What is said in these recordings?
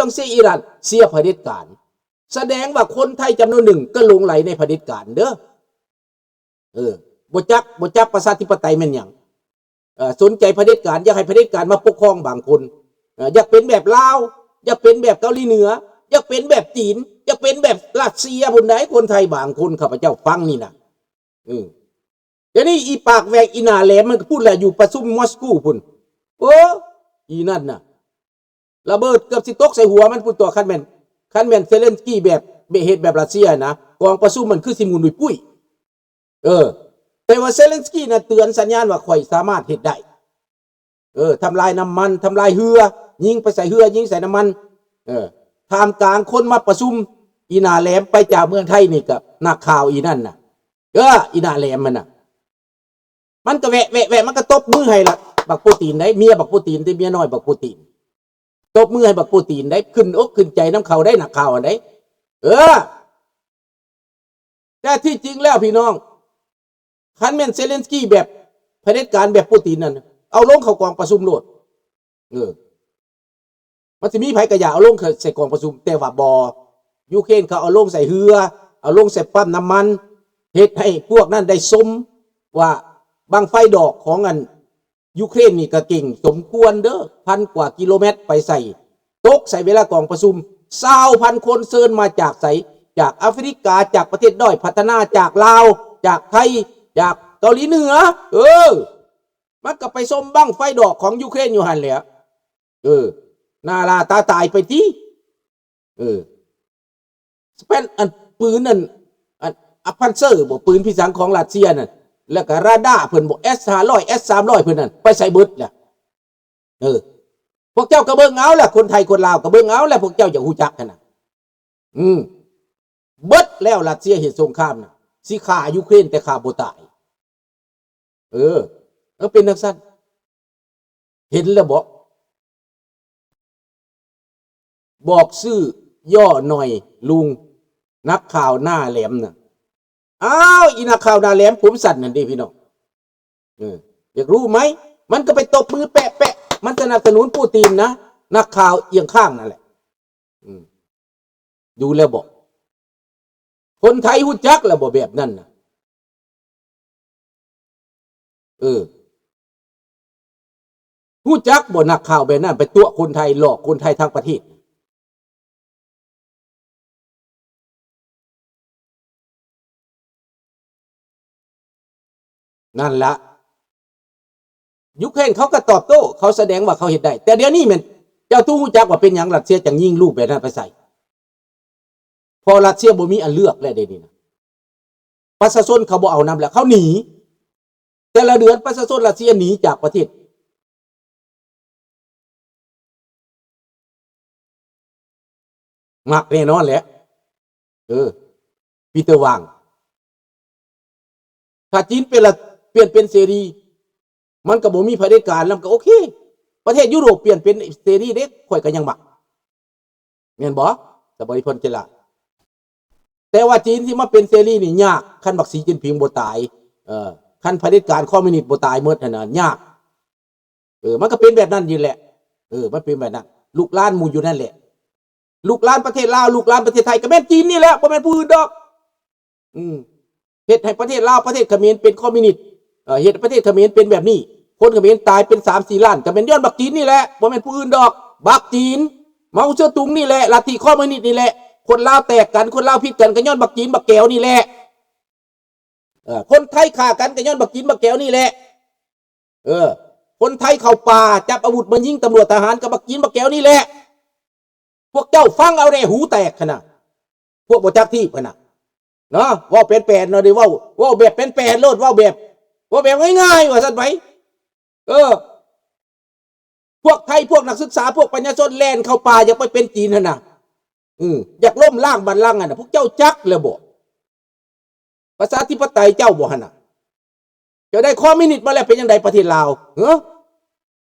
งเสียอิหร่านเสียเผด็จการแสดงว่าคนไทยจำนวนหนึ่งก็หลงไหลในเผด็จการเด้อบ่จักประชาธิปไตยแม่นหยังสนใจเผด็จการอยากให้เผด็จการมาปกครองบางคนอยากเป็นแบบลาวอยากเป็นแบบเกาหลีเหนืออยากเป็นแบบจีนอยากเป็นแบบรัสเซียพุ่นใดคนไทยบางคนข้าพเจ้าฟังนี่นะเดี๋ยวนี้อีปากแหวกอีหน้าแหลมมันก็พูดแหละอยู่ประชุมมอสโกพุ่นอีนั่นน่ะระเบิดเกือบสิตกใส่หัวมันพูดตัวคันแม่นเซเลนสกี้แบบเหตุแบบรัสเซียนะกองประชุมมันคือสิมุนดุยปุ้ยแต่ว่าเซเลนสกี้น่ะเตือนสัญญาณว่าข่อยสามารถเฮ็ดได้ทำลายน้ำมันทำลายเรือยิงไปใส่เรือยิงใส่น้ำมันท่ามกลางคนมาประชุมอีหน้าแหลมไปจากเมืองไทยนี่กับนักข่าวอีนั่นน่ะอีหน้าแหลมมันก็แวะมันก็ตบมือให้ละบักปูตินได้เมียบักปูตินที่เมียน้อยบักปูตินตบมือให้บักปูตินได้ขึ้นอกขึ้นใจน้ำเขาได้หนักข่าวอันได้แต่ที่จริงแล้วพี่น้องคันแม่นเซเลนสกี้แบบเผด็จการแบบปูตินนั่นเอาลงเข้ากองประชุมโลดมันจะมีไผกระยาเอาลงใส่กองประชุมแต่ว่าบยูเครนเขาเอาลงใส่เรือเอาลงใส่ปั๊มน้ำมันเฮ็ดให้พวกนั้นได้สมว่าบังไฟดอกของอันยูเครนนี่ก็เก่งสมควรเด้อ1,000 กว่ากิโลเมตรไปใส่ตกใส่เวลากองประชุม20,000 คนเชิญมาจากใส่จากแอฟริกาจากประเทศด้อยพัฒนาจากลาวจากไทยจากเกาหลีเหนือมันก็ไปสมบังไฟดอกของยูเครนอยู่หั่นแหละนาลาตาตายไปที่สเปนอันปืนนั่นอันพันเซอร์บอกปืนพิสังของรัสเซียนั่นแล้วก็ราดาเพิ่นบอก S500 S300 เพิ่นนั่นไปใส่เบิดแหละพวกเจ้าก็เบิ่งเอาแหละคนไทยคนลาวก็เบิ่งเอาแหละพวกเจ้าอย่าฮู้จักกันนะเบิดแล้วรัสเซียเฮ็ดสงครามน่ะสิฆ่ายูเครนแต่ฆ่าบ่ตายเป็นจังซั่นเห็นแล้วบอกชื่อย่อหน่อยลุงนักข่าวหน้าแหลมน่ะอีนักข่าวหน้าแหลมผมสั่นนั่นดิพี่น้องอยากรู้ไหมมันก็ไปตบมือแปะมันสนับสนุนปูตินนะนักข่าวเอียงข้างนั่นแหละดูแล้วบอกคนไทยหูจักแล้วบอกแบบนั้นนะหูจักบอกนักข่าวแบบนั้นไปตัวคนไทยหลอกคนไทยทั้งประเทศนั่นละยูเครนเขาก็ตอบโต้เขาแสดงว่าเขาเห็นได้แต่เดี๋ยวนี้มันเจ้าตู้หูจักว่าเป็นอย่างรัสเซียจังยิงลูกแบบนั้นไปใส่พอรัสเซียบ่มีอันเลือกแล้วเดี๋ยวนี้นะประชาชนเขาบ่เอานำแล้วเขาหนีแต่ละเดือนประชาชนรัสเซียหนีจากประเทศมักแน่นอนแหละปีเตอร์วางถ้าจีนเปลี่ยนเป็นเสรีมันก็บ่มีเผด็จการแล้วก็โอเคประเทศยุโรปเปลี่ยนเป็นเสรีเด็กข่อยก็ยังมักแม่นบ่สบายพลเจริญแต่ว่าจีนที่มาเป็นเสรีนี่ยากคันบักสีจิ้นผิงบ่ตายคันเผด็จการคอมมิวนิสต์บ่ตายหมดนั่นน่ะยากมันก็เป็นแบบนั้นอยู่แหละมันเป็นแบบนั้นลูกหลานหมู่อยู่นั่นแหละลูกหลานประเทศลาวลูกหลานประเทศไทยก็แม่นจีนนี่แหละบ่แม่นผู้อื่นดอกเฮ็ดให้ประเทศลาวประเทศเขมรเป็นคอมมิวนิสต์เฮ็ดประเทศเขมรเป็นแบบนี้คนเขมรตายเป็น 3-4 ล้านก็เป็นย้อนบักจีนนี่แหละบ่แม่นผู้อื่นดอกบักจีนเมาเจ๋อตุงนี่แหละลัทธิคอมมิวนิสต์นี่แหละคนลาวแตกกันคนลาวผิดกันก็ย้อนบักจีนบักแก้วนี่แหละคนไทยฆ่ากันก็ย้อนบักจีนบักแก้วนี่แหละคนไทยเข้าป่าจับอาวุธมายิงตำรวจทหารกับบักจีนบักแก้วนี่แหละพวกเจ้าฟังเอาแน่หูแตกขนาดพวกบ่จักที่ขนาดเนาะว่าเป็นแปดเนาะดิว่าแบบเป็นแปดโลดว่าแบบง่ายๆว่าซั่นไปพวกไทยพวกนักศึกษาพวกปัญญาชนแล่นเข้าป่าอยากไปเป็นจีนหั่นน่ะอยากล้มล้างบัลลังก์น่ะพวกเจ้าจักแล้วบ่ประชาธิปไตยเจ้าบ่หั่นน่ะจะได้คอมมิวนิสต์มาแล้วเป็นจังไดประเทศลาว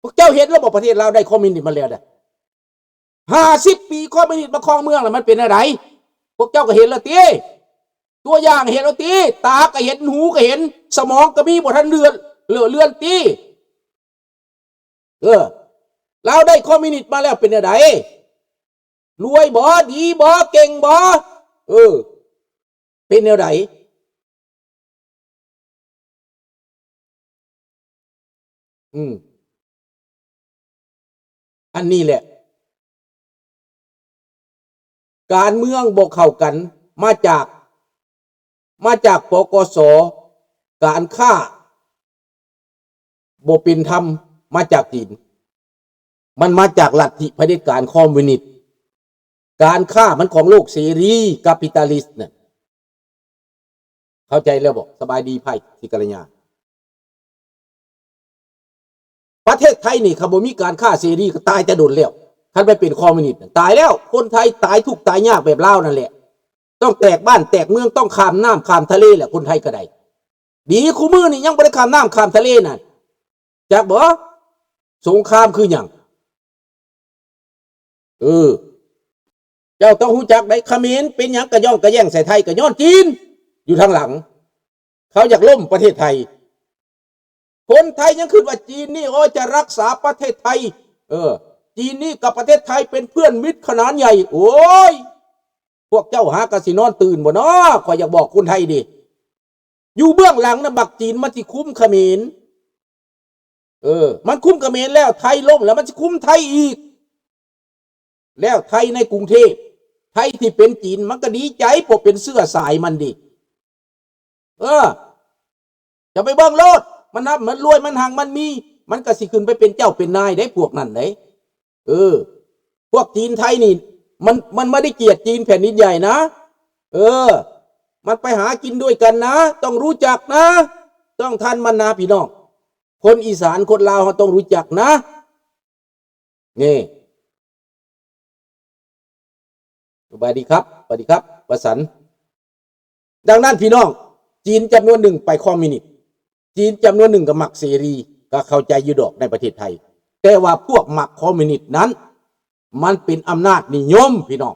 พวกเจ้าเห็นแล้วบ่ประเทศลาวได้คอมมิวนิสต์มาแล้ว50 ปีคอมมิวนิสต์มาครองเมืองแล้วมันเป็นอะไรพวกเจ้าก็เห็นแล้วติตัวอย่างเห็นแล้วติตาก็เห็นหูก็เห็นสมองก็มีบ่ทันเลื่อนติเราได้คอมมิวนิสต์มาแล้วเป็นอะไร รวยบ่ดีบ่เก่งบ่เป็นแนวไหนอันนี้แหละการเมืองบ่เข้ากันมาจากปกส.การฆ่าบ่เป็นธรรมมาจากจีนมันมาจากลัทธิเผด็จการคอมมิวนิสต์การฆ่ามันของโลกเสรีกัปิตาลิสต์เนี่ยเข้าใจแล้วบอกสบายดีไพ่สิกัลยาประเทศไทยนี่เขาบ่มีการฆ่าเสรีก็ตายจะโดนแล้วท่านไปเป็นคอมมิวนิสต์ตายแล้วคนไทยตายทุกตายยากแบบลาวนั่นแหละต้องแตกบ้านแตกเมืองต้องข้ามน้ำข้ามทะเลแหละคนไทยก็ได้ดีคู่มือนี่ยังบ่ได้ข้ามน้ำข้ามทะเลนั่นจากบ่สงครามคือหยังเจ้าต้องรู้จักได้เขมรเป็นหยังกระย่องกระแย่งใส่ไทยกระย้อนจีนอยู่ทางหลังเขาอยากล่มประเทศไทยคนไทยยังคิดว่าจีนนี่จะรักษาประเทศไทยจีนนี่กับประเทศไทยเป็นเพื่อนมิตรขนาดใหญ่โอ้ยพวกเจ้าหากะสินอนตื่นบ่เนาะขอยอยากบอกคนไทยดิอยู่เบื้องหลังนะบักจีนมันสิคุ้มเขมรมันคุ้มเขมรแล้วไทยล่มแล้วมันสิคุ้มไทยอีกแล้วไทยในกรุงเทพไทยที่เป็นจีนมันก็ดีใจเพราะเป็นเสื้อสายมันดิจะไปเบิ่งโลดมันนับมันรวยมันหังมันมีมันก็สิขึ้นไปเป็นเจ้าเป็นนายได้พวกนั้นได้พวกจีนไทยนี่มันไม่ได้เกลียดจีนแผ่นดินใหญ่นะมันไปหากินด้วยกันนะต้องรู้จักนะต้องทันมันนะพี่น้องคนอีสานคนลาวต้องรู้จักนะนี่สวัสดีครับสวัสดีครับวสันต์ดังนั้นพี่น้องจีนจำนวนหนึ่งไปคอมมิวนิสต์จีนจำนวนหนึ่งกับหมักเสรีก็เข้าใจอยู่ดอกในประเทศไทยแต่ว่าพวกหมักคอมมิวนิสต์นั้นมันเป็นอำนาจนิยมพี่น้อง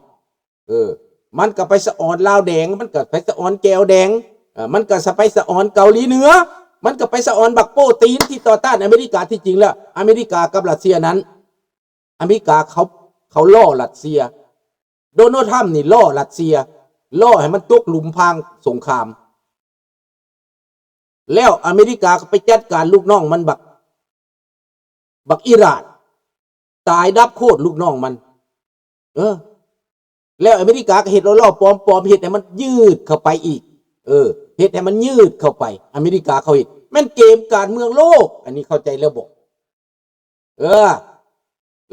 มันก็ไปสะออนลาวแดงมันก็ไปสะออนแก้วแดงมันก็ไปสะออนเกาหลีเหนือมันก็ไปสะออนบักโป้ตีนที่ต่อต้านอเมริกาที่จริงแล้วอเมริกากับรัสเซียนั้นอเมริกาเขาล่อรัสเซียโดนัลด์ทรัมป์นี่ล่อรัสเซียล่อให้มันตกหลุมพรางสงครามแล้วอเมริกาก็ไปจัดการลูกน้องมันบักอิหร่านตายดับโคตรลูกน้องมันแล้วอเมริกาก็เห็ดล่อปลอมเห็ดให้มันยืดเข้าไปอีกเห็ดให้มันยืดเข้าไปอเมริกาเขาเห็ดแม่นเกมการเมืองโลกอันนี้เข้าใจแล้วบอก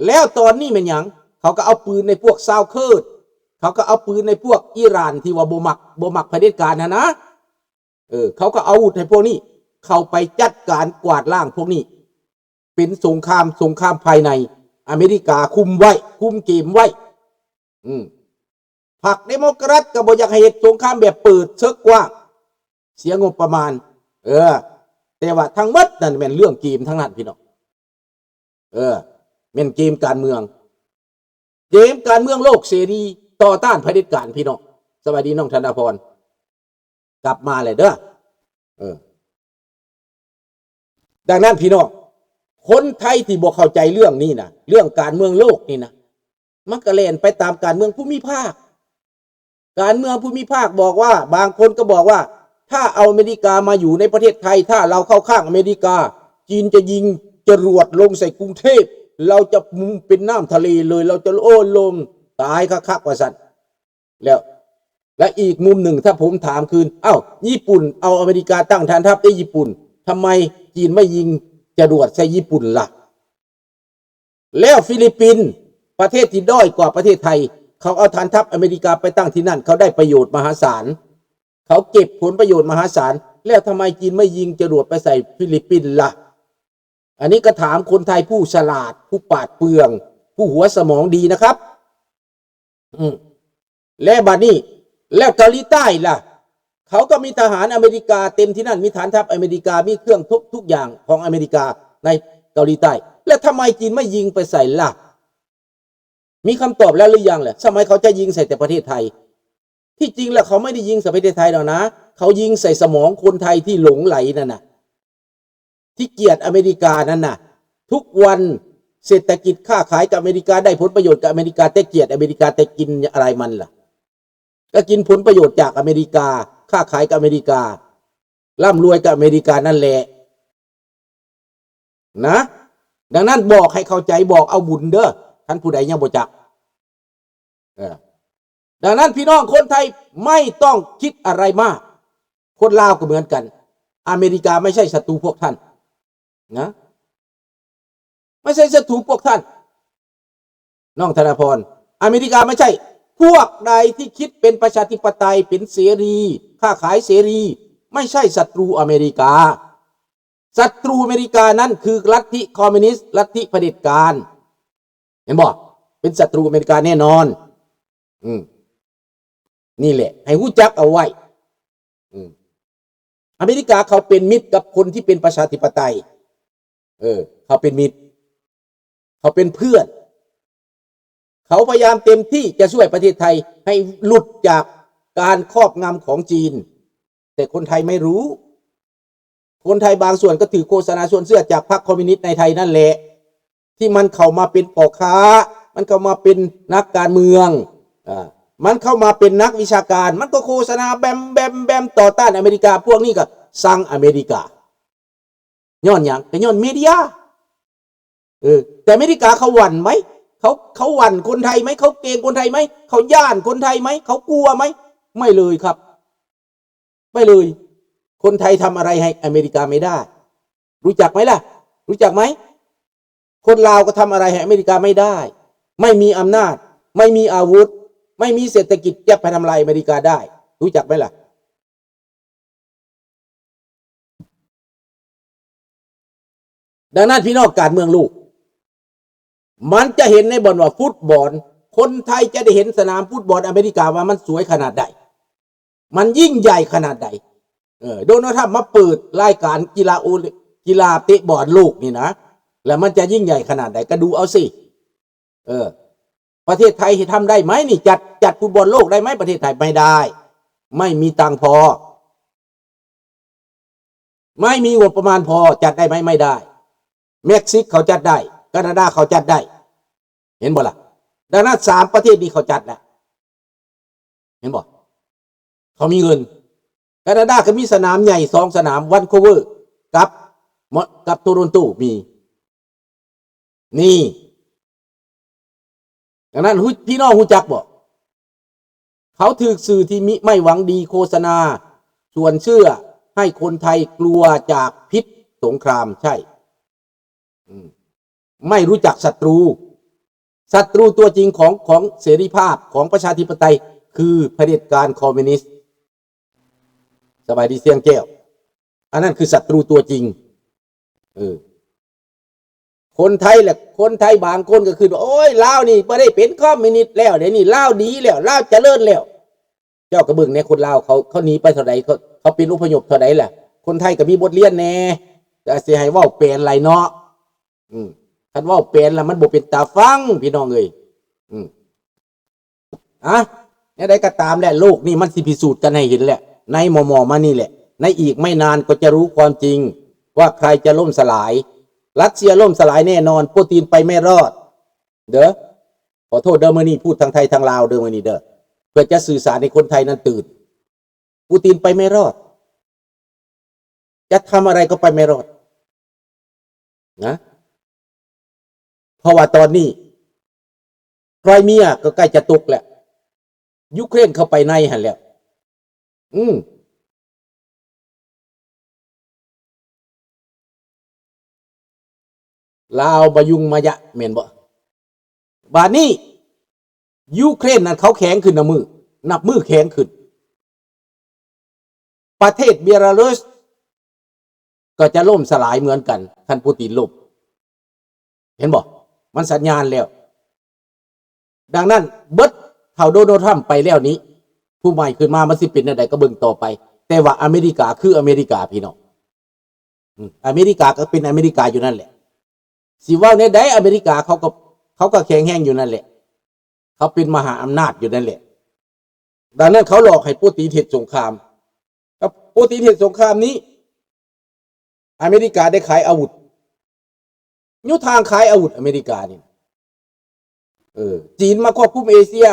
แล้วตอนนี้เป็นหยังเขาก็เอาปืนในพวกซาวเคิร์ดเขาก็เอาปืนในพวกอิหร่านที่ว่าบ่มักเผด็จการนะเขาก็เอาอาวุธให้พวกนี้เข้าไปจัดการกวาดล้างพวกนี้เป็นสงครามภายในอเมริกาคุมเกมไว้พรรคเดโมแครตก็บ่อยากให้สงครามแบบเปิดเชิงกว้างเสียงบประมาณแต่ว่าทั้งหมดนั่นเป็นเรื่องเกมทั้งนั้นพี่น้องเป็นเกมการเมืองโลกเสรีต่อต้านเผด็จการพี่น้องสวัสดีน้องธนาพรกลับมาเลยเด้อดังนั้นพี่น้องคนไทยที่บ่เข้าใจเรื่องนี้นะเรื่องการเมืองโลกนี่นะมันก็เล่นไปตามการเมืองภูมิภาคการเมืองภูมิภาคบอกว่าบางคนก็บอกว่าถ้าเอาอเมริกามาอยู่ในประเทศไทยถ้าเราเข้าข้างอเมริกาจีนจะยิงจรวดลงใส่กรุงเทพเราจะมุมเป็นน้ำทะเลเลยเราจะลงตายคักว่าสั่นแล้วและอีกมุมหนึ่งถ้าผมถามคืนญี่ปุ่นเอาอเมริกาตั้งฐานทัพในญี่ปุ่นทำไมจีนไม่ยิงจรวดใส่ญี่ปุ่นล่ะแล้วฟิลิปปินส์ประเทศที่ด้อยกว่าประเทศไทยเขาเอาฐานทัพอเมริกาไปตั้งที่นั่นเขาได้ประโยชน์มหาศาลเขาเก็บผลประโยชน์มหาศาลแล้วทำไมจีนไม่ยิงจรวดไปใส่ฟิลิปปินส์ล่ะอันนี้ก็ถามคนไทยผู้ฉลาดผู้ปราดเปรื่องผู้หัวสมองดีนะครับและบัดนี้แล้วเกาหลีใต้ล่ะเขาก็มีทหารอเมริกาเต็มที่นั่นมีฐานทัพอเมริกามีเครื่องทุกอย่างของอเมริกาในเกาหลีใต้แล้วทำไมจีนไม่ยิงไปใส่ล่ะมีคำตอบแล้วหรือยังล่ะทำไมเขาจะยิงใส่แต่ประเทศไทยที่จริงแล้วเขาไม่ได้ยิงใส่ประเทศไทยหรอกนะเขายิงใส่สมองคนไทยที่หลงไหลนั่นน่ะที่เกลียดอเมริกานั่นน่ะทุกวัน เศรษฐกิจค้าขายกับอเมริกาได้ผลประโยชน์กับอเมริกาแต่เกลียดอเมริกาแต่กินอะไรมันล่ะก็กินผลประโยชน์จากอเมริกาค้าขายกับอเมริการ่ำรวยกับอเมริกานั่นแหละนะดังนั้นบอกให้เข้าใจบอกเอาบุญเด้อท่านผู้ใดยังบ่จักดังนั้นพี่น้องคนไทยไม่ต้องคิดอะไรมากคนลาวก็เหมือนกันอเมริกาไม่ใช่ศัตรูพวกท่านนะไม่ใช่ศัตรูพวกท่านน้องธนพรอเมริกาไม่ใช่พวกใดที่คิดเป็นประชาธิปไตยเป็นเสรีค้าขายเสรีไม่ใช่ศัตรูอเมริกาศัตรูอเมริกานั้นคือลัทธิคอมมิวนิสต์ลัทธิเผด็จการเห็นบอกเป็นศัตรูอเมริกาแน่นอนนี่แหละให้รู้จักเอาไว้อเมริกาเขาเป็นมิตรกับคนที่เป็นประชาธิปไตยเขาเป็นมิตรเขาเป็นเพื่อนเขาพยายามเต็มที่จะช่วยประเทศไทยให้หลุดจากการครอบงำของจีนแต่คนไทยไม่รู้คนไทยบางส่วนก็ถือโฆษณาชวนเสื้อจากพรรคคอมมิวนิสต์ในไทยนั่นแหละที่มันเข้ามาเป็นพ่อค้ามันเข้ามาเป็นนักการเมืองมันเข้ามาเป็นนักวิชาการมันก็โฆษณาแบมต่อต้านอเมริกาพวกนี้ก็สั่งอเมริกาย้อนอย่างแต่ย้อนเมดียแต่อเมริกาเขาหวั่นไหมเขาหวั่นคนไทยไหมเขาเกรงคนไทยไหมเขาย่านคนไทยไหมเขากลัวไหมไม่เลยครับไม่เลยคนไทยทำอะไรให้อเมริกาไม่ได้รู้จักไหมล่ะรู้จักไหมคนลาวก็ทำอะไรให้อเมริกาไม่ได้ไม่มีอำนาจไม่มีอาวุธไม่มีเศรษฐกิจจะไปทำลายอเมริกาได้รู้จักไหมล่ะดังนั้นพี่น้องการเมืองลูกมันจะเห็นในบอลว่าฟุตบอลคนไทยจะได้เห็นสนามฟุตบอลอเมริกาว่ามันสวยขนาดใดมันยิ่งใหญ่ขนาดใดโดนัลด์ทรัมป์มาเปิดรายการกีฬาเตะบอลโลกนี่นะแล้วมันจะยิ่งใหญ่ขนาดใดก็ดูเอาสิประเทศไทยทำได้ไหมนี่จัดฟุตบอลโลกได้ไหมประเทศไทยไม่ได้ไม่มีตังพอไม่มีงบประมาณพอจัดได้ไหมไม่ได้เม็กซิกเขาจัดได้แคนาดาเขาจัดได้เห็นบ่ล่ะดังนั้น3ประเทศนี้เขาจัดนะเห็นบ่เขามีเงินแคนาดาก็มีสนามใหญ่2สนามวันโคเวอร์กับโตรอนโตมีนี่ดังนั้นพี่น้องรู้จักบ่เขาถือสื่อที่มิไม่หวังดีโฆษณาชวนเชื่อให้คนไทยกลัวจากพิษสงครามใช่ไม่รู้จักศัตรูตัวจริงของเสรีภาพของประชาธิปไตยคือเผด็จการคอมมิวนิสต์สบายดีเสียงแก้วอันนั้นคือศัตรูตัวจริงคนไทยแหละคนไทยบางคนก็คือโอ้ยลาวนี่ไม่ได้เป็นคอมมิวนิสต์แล้วเดี๋ยวนี้ลาวดีแล้วลาวเจริญแล้วเจ้ากระเบื้องในคนลาวเขาหนีไปเท่าไหร่เขาเป็นอพยพเท่าไหร่แหละคนไทยก็มีบทเรียนแน่แต่เสียให้ว่าเป็นไรเนาะคันว่าเป็นแล้วมันบ่เป็นตาฟังพี่น้องเอ้ยเนี่ยได้ก็ตามแหละโลกนี่มันสิพิสูจน์กันให้เห็นแหละในหมอมานี่แหละในอีกไม่นานก็จะรู้ความจริงว่าใครจะล่มสลายรัสเซียล่มสลายแน่นอนปูตินไปไม่รอดเด้อขอโทษเด้อมื้อนี้พูดทางไทยทางลาวเด้อมื้อนี้เด้อเพื่อจะสื่อสารให้คนไทยนั้นตื่นปูตินไปไม่รอดจะทำอะไรก็ไปไม่รอดนะเพราะว่าตอนนี้ไครเมียก็ใกล้จะตกแหละยูเครนเข้าไปในหันแล้วลาวบายุงมายะเมนบ่บาดนี้ยูเครนนั้นเขาแข็งขึ้นนับมือแข็งขึ้นประเทศเบลารุสก็จะล่มสลายเหมือนกันท่านปูตินล่มเห็นบ่มันสัญญาณแล้วดังนั้นเบิดเท่าโดนัลด์ทรัมป์ไปแล้วนี้ผู้ใหม่ขึ้นมามันสิเป็นอะไรก็เบิ่งต่อไปแต่ว่าอเมริกาคืออเมริกาพี่น้องอเมริกาก็เป็นอเมริกาอยู่นั่นแหละสิว่าในใดอเมริกาเขาก็แข็งแห้งอยู่นั่นแหละเขาเป็นมหาอำนาจอยู่นั่นแหละดังนั้นเขาหลอกให้ปูตินเฮ็ดสงครามกับปูตินเฮ็ดสงครามนี้อเมริกาได้ขายอาวุธ อยู่ทางขายอาวุธอเมริกานี่จีนมาควบคุมเอเชีย